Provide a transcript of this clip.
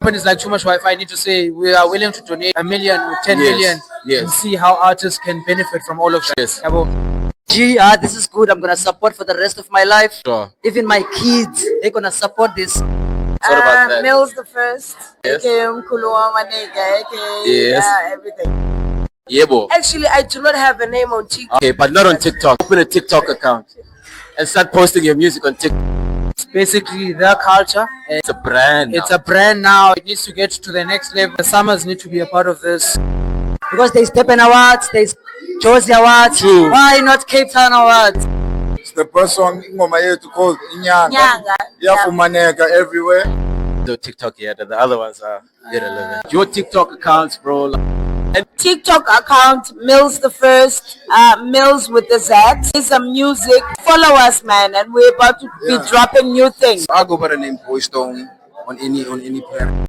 When it's like too much Wi-Fi, I need to say we are willing to donate 1 million, 10 million, and see how artists can benefit from all of that. Yes. Gee, this is good. I'm gonna support for the rest of my life. Sure. Even my kids, they're gonna support this. What about that? Mills the first. Yes. aka Mkhuluwa Manega, aka Yes. everything. Yeah, bro. Actually, I do not have a name on TikTok. Okay, but not on TikTok. Open a TikTok account and start posting your music on TikTok. It's basically their culture. It's a brand. It's a brand now. It needs to get to the next level. The Summers need to be a part of this. Because there's Stephen Awards, there's Josie Awards. True. Why not Cape Town Awards? It's the first song ingoma yethu called Inyanga. Nyanga. Iyafumaneka everywhere. The TikTok, yeah. The other ones are irrelevant. Your TikTok accounts, bro. TikTok account Mills the first, Mills with the Z. It's some music. Follow us, man, and we're about to be dropping new things. I go by the name Boy Stone on any platform.